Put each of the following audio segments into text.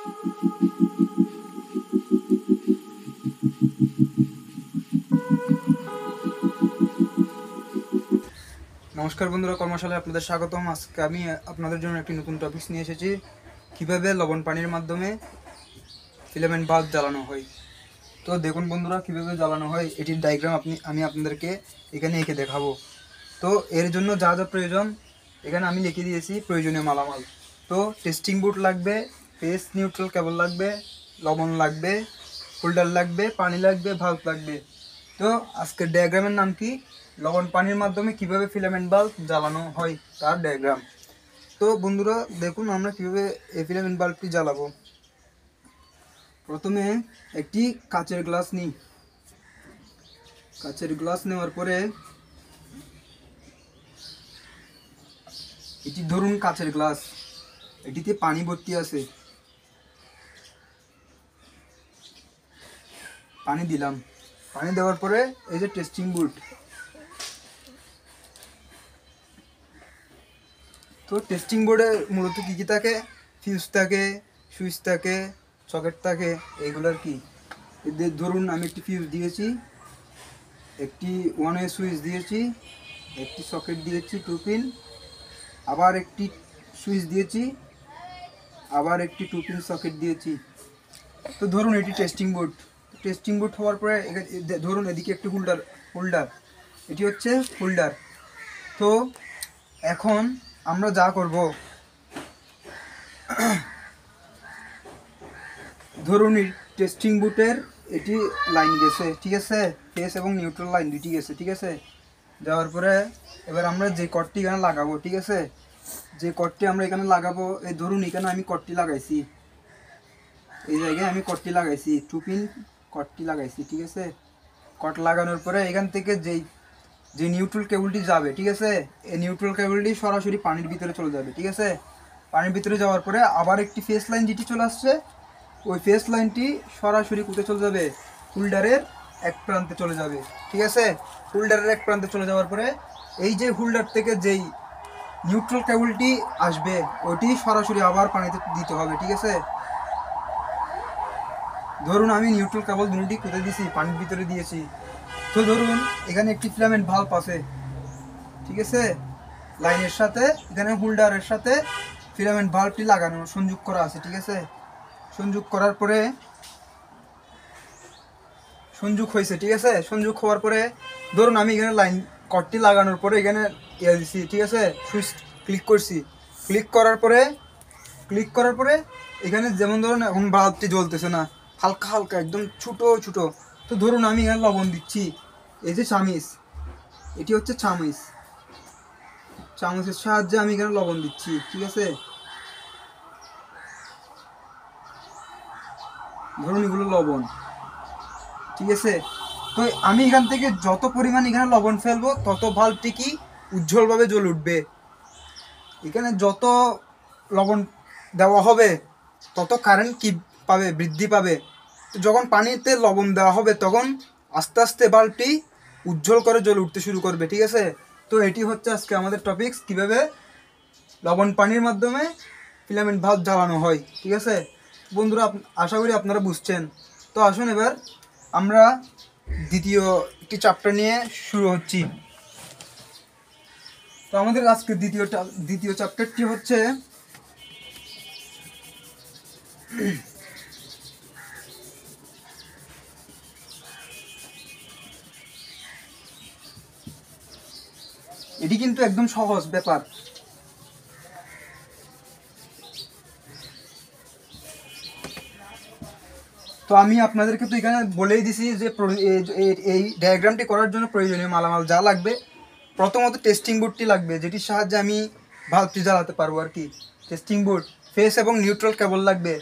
নমস্কার বন্ধুরা, কর্মশালায় আপনাদের স্বাগতম। আজকে আমি আপনাদের জন্য একটি নতুন টপিকস নিয়ে এসেছি, কিভাবে লবণ পানির মাধ্যমে ফিলামেন্ট বাল্ব জ্বালানো হয়। তো দেখুন বন্ধুরা, কিভাবে জ্বালানো হয় এটির ডায়াগ্রাম আমি আপনাদেরকে এখানে এঁকে দেখাবো। তো এর জন্য যা যা প্রয়োজন এখানে আমি লিখে দিয়েছি প্রয়োজনীয় মালামাল। তো টেস্টিং বুট লাগবে, ফেস নিউট্রাল কেবল লাগবে, লবণ লাগবে, হোল্ডার লাগবে, পানি লাগবে, ভাল্ব লাগবে। তো আজকের ডায়াগ্রামের নাম কি? লবণ পানির মাধ্যমে কিভাবে ফিলামেন্ট বাল্ব জ্বালানো হয় তার ডায়াগ্রাম। তো বন্ধুরা দেখুন আমরা কিভাবে এই ফিলামেন্ট বাল্বটি জ্বালাবো। প্রথমে একটি কাচের গ্লাস নিই। কাচের গ্লাস নেওয়ার পরে এটি ধরুন কাচের গ্লাস, এটিতে পানি ভর্তি আছে। পানি দিলাম, পানি দেওয়ার পরে এই যে টেস্টিং বুট। তো টেস্টিং বোর্ডে মূলত কী কী থাকে? ফিউজ থাকে, সুইচ থাকে, সকেট থাকে, এইগুলোর কি ধরুন আমি একটি ফিউজ দিয়েছি, একটি ওয়ান ওয়ে সুইচ দিয়েছি, একটি সকেট দিয়েছি 2 পিন, আবার একটি সুইচ দিয়েছি, আবার একটি 2 পিন সকেট দিয়েছি। তো ধরুন এটি টেস্টিং বোর্ড। টেস্টিং বোর্ড হওয়ার পরে ধরুন এদিকে একটি হোল্ডার, এটি হচ্ছে হোল্ডার। তো এখন আমরা যা করব, ধরুন টেস্টিং বুটের এটি লাইন গেছে, ঠিক আছে, ফেস এবং নিউট্রাল লাইন দুটি গেছে, ঠিক আছে। যাওয়ার পরে এবার আমরা যে কর্ডটি এখানে লাগাবো, ঠিক আছে, যে কর্ডটি আমরা এখানে লাগাবো, এই ধরুন এখানে আমি কর্ডটি লাগাইছি, এই জায়গায় আমি কর্ডটি লাগাইছি, 2 পিন কর্ডটি লাগাইছি, ঠিক আছে। কর্ড লাগানোর পরে এখান থেকে যে নিউট্রাল কেবলটি যাবে, ঠিক আছে, এই নিউট্রাল কেবলটি সরাসরি পানির ভিতরে চলে যাবে, ঠিক আছে। পানির ভিতরে যাওয়ার পরে আবার একটি ফেস লাইন যেটি চলে আসছে, ওই ফেস লাইনটি সরাসরি কোথায় চলে যাবে? হোল্ডারের এক প্রান্তে চলে যাবে, ঠিক আছে। হোল্ডারের এক প্রান্তে চলে যাওয়ার পরে এই যে হোল্ডার থেকে যেই নিউট্রাল কেবলটি আসবে ওইটি সরাসরি আবার পানিতে দিতে হবে, ঠিক আছে। ধরুন আমি নিউট্রাল কেবল দুটি কোথায় দিয়েছি? পানির ভিতরে দিয়েছি। তো ধরুন এখানে একটি ফিলামেন্ট ভাল্ব আছে, ঠিক আছে, লাইনের সাথে এখানে হোল্ডারের সাথে ফিলামেন্ট ভাল্বটি লাগানো সংযোগ করা আছে, ঠিক আছে। সংযোগ করার পরে সংযোগ হয়েছে, ঠিক আছে। সংযোগ হওয়ার পরে ধরুন আমি এখানে লাইন কর্ডটি লাগানোর পরে এখানে দিছি, ঠিক আছে, সুইচ ক্লিক করছি। ক্লিক করার পরে এখানে যেমন ধরুন এখন বাল্বটি জ্বলতেছে না, হালকা হালকা একদম ছোটো ছোটো। তো ধরুন আমি এখানে লবণ দিচ্ছি, এই যে চামিচ, এটি হচ্ছে চামচের সাহায্যে আমি এখানে লবণ দিচ্ছি, ঠিক আছে। ধরুন এগুলো লবণ, ঠিক আছে। তো আমি এখান থেকে যত পরিমাণ এখানে লবণ ফেলবো তত ভাল্বটি কি উজ্জ্বলভাবে জ্বলে উঠবে। এখানে যত লবণ দেওয়া হবে তত কারেন্ট কি পাবে? বৃদ্ধি পাবে। তো যখন পানিতে লবণ দেওয়া হবে তখন আস্তে আস্তে বাল্বটি উজ্জ্বল করে জ্বলে উঠতে শুরু করবে, ঠিক আছে। তো এটি হচ্ছে আজকে আমাদের টপিকস, কিভাবে লবণ পানির মাধ্যমে ফিলামেন্ট বাল্ব জ্বালানো হয়, ঠিক আছে। বন্ধুরা আশা করি আপনারা বুঝছেন। তো আসুন এবার আমরা দ্বিতীয় একটি চ্যাপ্টার নিয়ে শুরু হচ্ছি। তো আমাদের আজকে দ্বিতীয় চ্যাপ্টারটি হচ্ছে এটি কিন্তু একদম সহজ ব্যাপার। তো আমি আপনাদেরকে তো এখানে বলেই দিছি যে এই ডায়াগ্রামটি করার জন্য প্রয়োজনীয় মালামাল যা লাগবে। প্রথমত টেস্টিং বোর্ডটি লাগবে, যেটির সাহায্যে আমি ভাল্বটি জ্বালাতে পারবো আর কি। টেস্টিং বোর্ড, ফেস এবং নিউট্রাল কেবল লাগবে,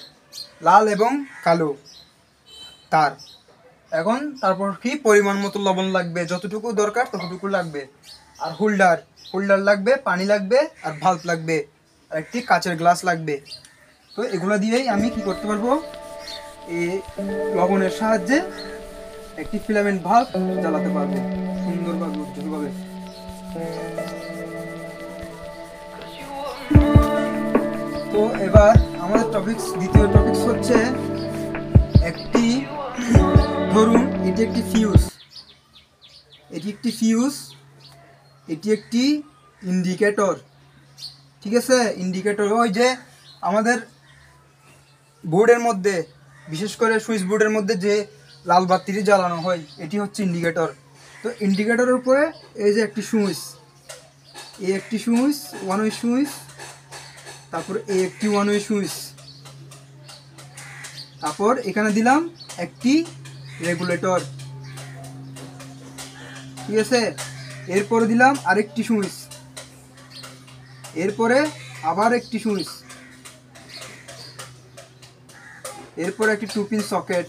লাল এবং কালো তার। এখন তারপর কি পরিমাণ মতো লবণ লাগবে, যতটুকু দরকার ততটুকু লাগবে। আর হোল্ডার লাগবে, পানি লাগবে, আর ভাল্ব লাগবে, আর একটি কাচের গ্লাস লাগবে। তো এগুলো দিয়েই আমি কি করতে পারবো? এই লবণের সাহায্যে একটি ফিলামেন্ট বাল্ব জ্বালাতে পারবো সুন্দরভাবে, উজ্জ্বলভাবে। তো এবার আমাদের দ্বিতীয় টপিকস হচ্ছে একটি, ধরুন এটি একটি ফিউজ, এটি একটি ইন্ডিকেটর, ঠিক আছে। ইন্ডিকেটর ওই যে আমাদের বোর্ডের মধ্যে, বিশেষ করে সুইচ বোর্ডের মধ্যে যে লাল বাতিটি জ্বালানো হয়, এটি হচ্ছে ইন্ডিকেটর। তো ইন্ডিকেটরের উপরে এই যে একটি সুইচ, এই একটি সুইচ, ওয়ান ওয়ে সুইচ, তারপর এই একটি ওয়ান ওয়ে সুইচ, তারপর এখানে দিলাম একটি রেগুলেটর, ঠিক আছে। এরপরে দিলাম আরেকটি সুইচ, এরপরে আবার একটি সুইচ, এরপর একটি 2 পিন সকেট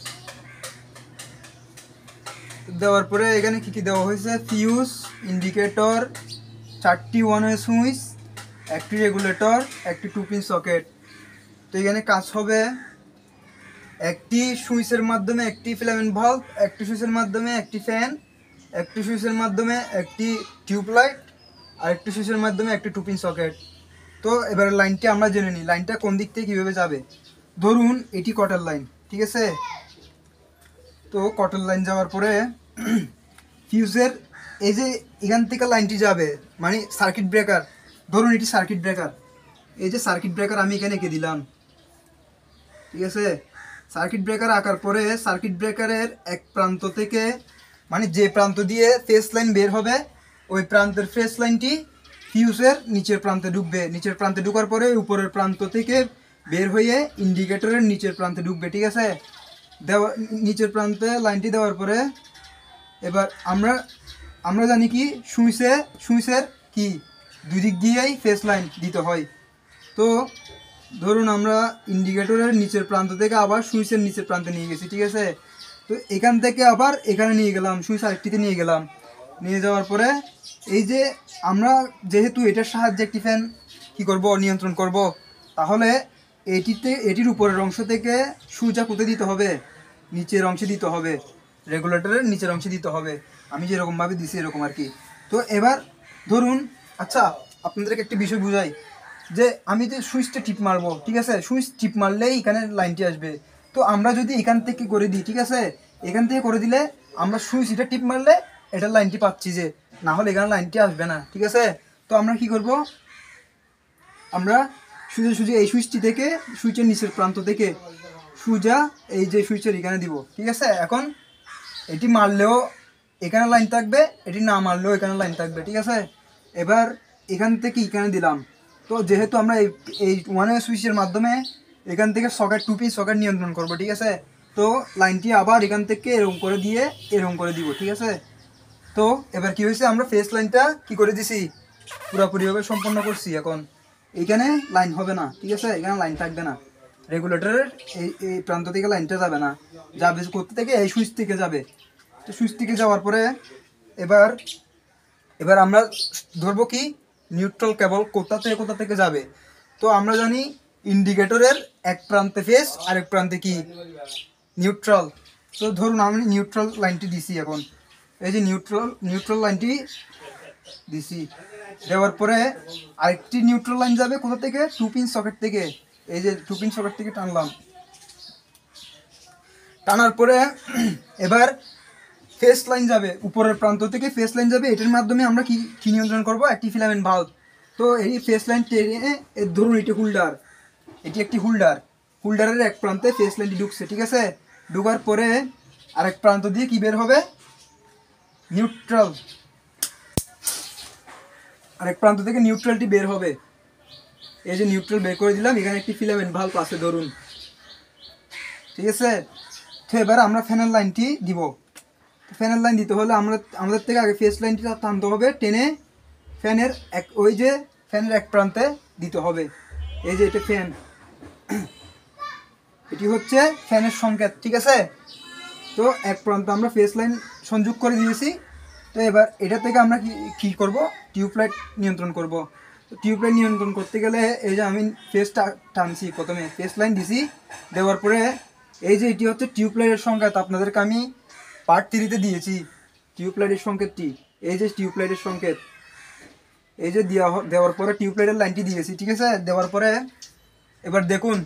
দেওয়ার পরে এখানে কি কি দেওয়া হয়েছে, ফিউজ, ইন্ডিকেটর, 4টি ওয়ান ওয়ে সুইচ, একটি রেগুলেটর, একটি 2 পিন সকেট। তো এখানে কাজ হবে একটি সুইচের মাধ্যমে একটি ফিলামেন্ট ভাল্ব, একটি সুইচের মাধ্যমে একটি ফ্যান, একটি সুইচের মাধ্যমে একটি টিউবলাইট, আর একটি সুইচের মাধ্যমে একটি 2 পিন সকেট। তো এবার লাইনটি আমরা জেনে নিই, লাইনটা কোন দিক থেকে কীভাবে যাবে। ধরুন এটি কটার লাইন, ঠিক আছে। তো কটার লাইন যাওয়ার পরে ফিউজের এই যে এখান থেকে লাইনটি যাবে, মানে সার্কিট ব্রেকার, ধরুন এটি সার্কিট ব্রেকার, এই যে সার্কিট ব্রেকার আমি এখানে এঁকে দিলাম, ঠিক আছে। সার্কিট ব্রেকার আঁকার পরে সার্কিট ব্রেকারের এক প্রান্ত থেকে, মানে যে প্রান্ত দিয়ে ফেস লাইন বের হবে, ওই প্রান্তের ফেস লাইনটি ফিউজের নিচের প্রান্তে ঢুকবে, নিচের প্রান্তে ঢুকার পরে উপরের প্রান্ত থেকে বের হয়ে ইন্ডিকেটরের নিচের প্রান্তে ঢুকবে, ঠিক আছে। নিচের প্রান্তে লাইনটি দেওয়ার পরে এবার আমরা জানি কি সুইচের কি দুই দিক দিয়েই ফেস লাইন দিতে হয়। তো ধরুন আমরা ইন্ডিকেটরের নিচের প্রান্ত থেকে আবার সুইচের নিচের প্রান্তে নিয়ে গেছি, ঠিক আছে। তো এখান থেকে আবার এখানে নিয়ে গেলাম, সুইচ আরেকটিতে নিয়ে গেলাম, নিয়ে যাওয়ার পরে এই যে আমরা যেহেতু এটার সাহায্যে একটি ফ্যান কী করব, নিয়ন্ত্রণ করব, তাহলে এটির উপরের অংশ থেকে সুইচটা কোথায় দিতে হবে, নিচের অংশে দিতে হবে, রেগুলেটরের নিচের অংশে দিতে হবে, আমি যেরকমভাবে দিছি এরকম আর কি। তো এবার ধরুন, আচ্ছা আপনাদেরকে একটি বিষয় বুঝাই, যে আমি যে সুইচটা টিপ মারবো, ঠিক আছে, সুইচ টিপ মারলেই এখানে লাইনটি আসবে। তো আমরা যদি এখান থেকে করে দিই, ঠিক আছে, এখান থেকে করে দিলে আমরা সুইচ এটা টিপ মারলে এটার লাইনটি পাচ্ছি, যে না হলে এখানে লাইনটি আসবে না, ঠিক আছে। তো আমরা কি করব, আমরা সুইচে এই সুইচটি থেকে, সুইচের নিচের প্রান্ত থেকে সুজা এই যে সুইচের এখানে দিব, ঠিক আছে। এখন এটি মারলেও এখানে লাইন থাকবে, এটি না মারলেও এখানে লাইন থাকবে, ঠিক আছে। এবার এখান থেকে এখানে দিলাম, তো যেহেতু আমরা এই ওয়ান ওয়ে সুইচের মাধ্যমে এখান থেকে সকেট 2 পিন সকেট নিয়ন্ত্রণ করব, ঠিক আছে। তো লাইনটি আবার এখান থেকে এরকম করে দিয়ে এরকম করে দিব, ঠিক আছে। তো এবার কি হয়েছে, আমরা ফেস লাইনটা কি করে দিছি, পুরোপুরিভাবে সম্পন্ন করছি। এখন এইখানে লাইন হবে না, ঠিক আছে, এখানে লাইন থাকবে না, রেগুলেটরের এই প্রান্ত থেকে লাইনটা যাবে না, যাবে কোথা থেকে, এই সুইচ থেকে যাবে। তো সুইচ থেকে যাওয়ার পরে এবার আমরা ধরবো কি, নিউট্রাল কেবল কোথা থেকে যাবে। তো আমরা জানি ইন্ডিকেটরের এক প্রান্তে ফেস, আরেক প্রান্তে কি নিউট্রাল। তো ধরুন আমি নিউট্রাল লাইনটি দিছি, এখন এই যে নিউট্রাল লাইনটি দিছি, দেওয়ার পরে আরেকটি নিউট্রাল লাইন যাবে কোথা থেকে, 2 পিন সকেট থেকে, এই যে 2 পিন সকেট থেকে টানলাম, টানার পরে এবার ফেস লাইন যাবে, উপরের প্রান্ত থেকে ফেস লাইন যাবে, এটার মাধ্যমে আমরা কি নিয়ন্ত্রণ করব, একটি ফিলামেন্ট ভাল্ব। তো এই ফেস লাইন টেনে, ধরুন এটি হোল্ডার, এটি একটি হোল্ডারের এক প্রান্তে ফেস লাইনটি ঢুকছে, ঠিক আছে। ঢুকার পরে আরেক প্রান্ত দিয়ে কি বের হবে, নিউট্রাল, আরেক প্রান্ত থেকে নিউট্রালটি বের হবে, এই যে নিউট্রাল বের করে দিলাম, এখানে একটি ফিলামেন্ট ভাল্ব আছে ধরুন, ঠিক আছে। তো এবার আমরা ফ্যানের লাইনটি দিব, ফ্যানের লাইন দিতে হলে আমাদের থেকে আগে ফেস লাইনটি টানতে হবে, টেনে ফ্যানের এক প্রান্তে দিতে হবে, এই যে এটা ফ্যান, এটি হচ্ছে ফ্যানের সংকেত, ঠিক আছে। তো এক প্রান্ত আমরা ফেস লাইন সংযোগ করে দিয়েছি। তো এবার এটা থেকে আমরা কি করব, টিউবলাইট নিয়ন্ত্রণ করব। তো টিউবলাইট নিয়ন্ত্রণ করতে গেলে এই যে আমি ফেসটা টানছি, প্রথমে ফেস লাইন দিছি, দেওয়ার পরে এই যে এটি হচ্ছে টিউবলাইটের সংকেত, আপনাদেরকে আমি পার্ট 3-তে দিয়েছি টিউবলাইটের সংকেতটি, এই যে টিউবলাইটের সংকেত, এই যে দেওয়ার পরে টিউবলাইটের লাইনটি দিয়েছি, ঠিক আছে। দেওয়ার পরে এবার দেখুন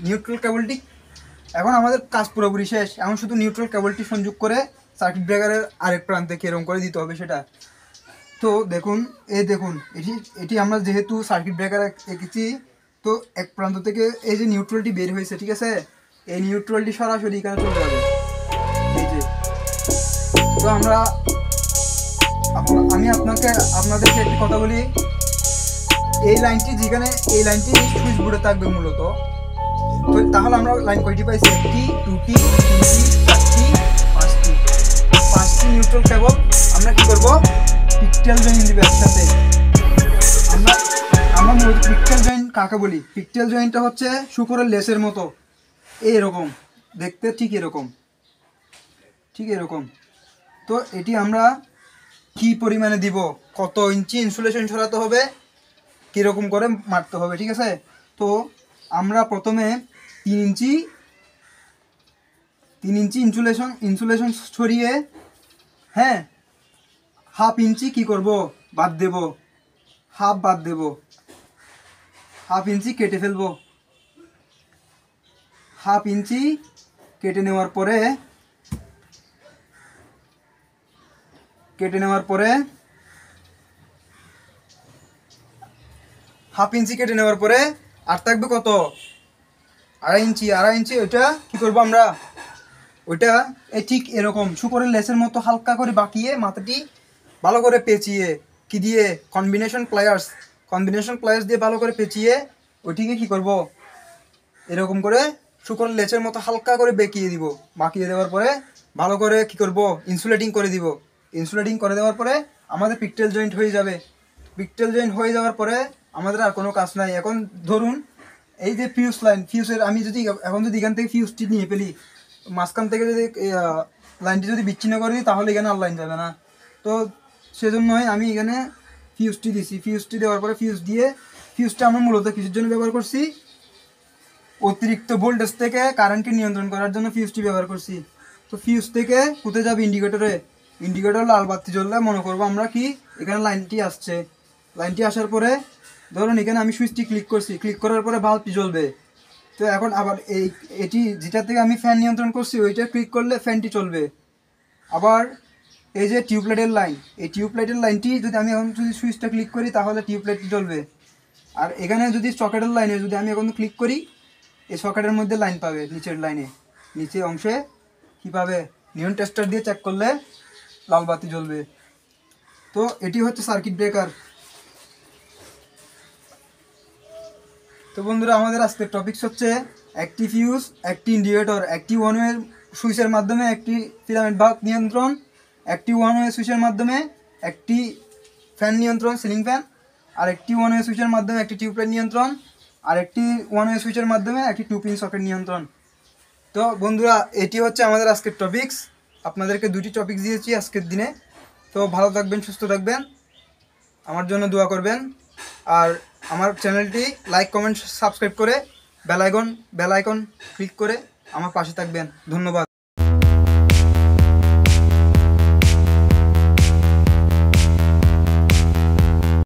নিউট্রাল কেবলটি এখন আমাদের কাজ পুরোপুরি শেষ। এখন শুধু নিউট্রাল কেবলটি সংযোগ করে সার্কিট ব্রেকারের আরেক প্রান্তে কেরম করে দিতে হবে সেটা। তো দেখুন, দেখুন এটি আমরা যেহেতু সার্কিট ব্রেকার এঁকেছি, তো এক প্রান্ত থেকে এই যে নিউট্রালটি বের হয়েছে, ঠিক আছে, এই নিউট্রালটি সরাসরি এখানে চলে যাবে। এই যে, তো আমি আপনাদেরকে একটি কথা বলি, এই লাইনটি যেখানে এই লাইনটি সুইচ বোর্ডে থাকবে মূলত। তো তাহলে আমরা লাইন কয়টি পাইছি? 1টি, 2টি, 3টি, 4টি, 5টি। 5টি নিউট্রাল কেবল আমরা কি করব? পিকটেল জয়েন দিব একসাথে। আমরা মূলত পিকটেল জয়েন কাকে বলি? পিকটেল জয়েনটা হচ্ছে শূকরের লেসের মতো, এরকম দেখতে, ঠিক এরকম। তো এটি আমরা কি পরিমাণে দিব, কত ইঞ্চি ইনসুলেশন ছড়াতে হবে, কীরকম করে মারতে হবে, ঠিক আছে। তো আমরা প্রথমে 3 ইঞ্চি ইনসুলেশন ছড়িয়ে, হ্যাঁ, 1/2 ইঞ্চি কি করব? বাদ দেব, হাফ ইঞ্চি কেটে ফেলবো। 1/2 ইঞ্চি কেটে নেওয়ার পরে আর থাকবে কত? 2.5 ইঞ্চি। ওইটা কি করবো আমরা? ওইটা ঠিক এরকম শুকরের লেসের মতো হালকা করে বাঁকিয়ে, মাথাটি ভালো করে পেঁচিয়ে, কি দিয়ে? কম্বিনেশন প্লায়ার্স দিয়ে ভালো করে পেঁচিয়ে ওইটিকে কি করব? এরকম করে শুকরের লেসের মতো হালকা করে বাঁকিয়ে দেওয়ার পরে ভালো করে কি করব? ইনসুলেটিং করে দিব। ইনসুলেটিং করে দেওয়ার পরে আমাদের পিকটেল জয়েন্ট হয়ে যাবে। পিকটেল জয়েন্ট হয়ে যাওয়ার পরে আমাদের আর কোনো কাজ নাই। এখন ধরুন এই যে ফিউজের আমি যদি এখান থেকে ফিউজটি নিয়ে ফেলি, মাঝখান থেকে যদি লাইনটি যদি বিচ্ছিন্ন করে দিই, তাহলে এখানে আর লাইন যাবে না। তো সেজন্যই আমি এখানে ফিউজটি দিছি। ফিউজটি দেওয়ার পরে ফিউজটা আমরা মূলত কিছুর জন্য ব্যবহার করছি? অতিরিক্ত ভোল্টেজ থেকে কারেন্টকে নিয়ন্ত্রণ করার জন্য ফিউজটি ব্যবহার করছি। তো ফিউজ থেকে কোথায় যাবে? ইন্ডিকেটর লাল বাতি জ্বললে মনে করবো আমরা কি এখানে লাইনটি আসছে। লাইনটি আসার পরে ধরুন এখানে আমি সুইচটি ক্লিক করার পরে বাল্বটি জ্বলবে। তো এখন আবার এটি যেটা থেকে আমি ফ্যান নিয়ন্ত্রণ করছি, ওইটা ক্লিক করলে ফ্যানটি চলবে। আবার এই যে টিউবলাইটের লাইন, এই টিউবলাইটের লাইনটি যদি আমি এখন সুইচটা ক্লিক করি, তাহলে টিউবলাইটটি জ্বলবে। আর এখানে যদি সকেটের লাইনে যদি আমি এখন ক্লিক করি, এই সকেটের মধ্যে লাইন পাবে, নিচের অংশে কি পাবে? নিয়ন টেস্টার দিয়ে চেক করলে লাল বাতি জ্বলবে। তো এটি হচ্ছে সার্কিট ব্রেকার। তো বন্ধুরা, আমাদের আজকের টপিকস হচ্ছে একটি ফিউজ, একটি ইন্ডিকেটর, একটি ওয়ান ওয়ে সুইচের মাধ্যমে একটি ফিলামেন্ট বাল্ব নিয়ন্ত্রণ, একটি ওয়ান ওয়ে সুইচের মাধ্যমে একটি ফ্যান নিয়ন্ত্রণ, সিলিং ফ্যান, আর একটি ওয়ান ওয়ে সুইচের মাধ্যমে একটি টিউবলাইট নিয়ন্ত্রণ, আর একটি ওয়ান ওয়ে সুইচের মাধ্যমে একটি 2-পিন সকেট নিয়ন্ত্রণ। তো বন্ধুরা, এটি হচ্ছে আমাদের আজকের টপিকস। আপনাদেরকে 2টি টপিক দিয়েছি আজকের দিনে। তো ভালো থাকবেন, সুস্থ থাকবেন, আমার জন্য দোয়া করবেন। আর আমার চ্যানেলটি লাইক, কমেন্ট, সাবস্ক্রাইব করে বেল আইকন ক্লিক করে আমার পাশে থাকবেন। ধন্যবাদ।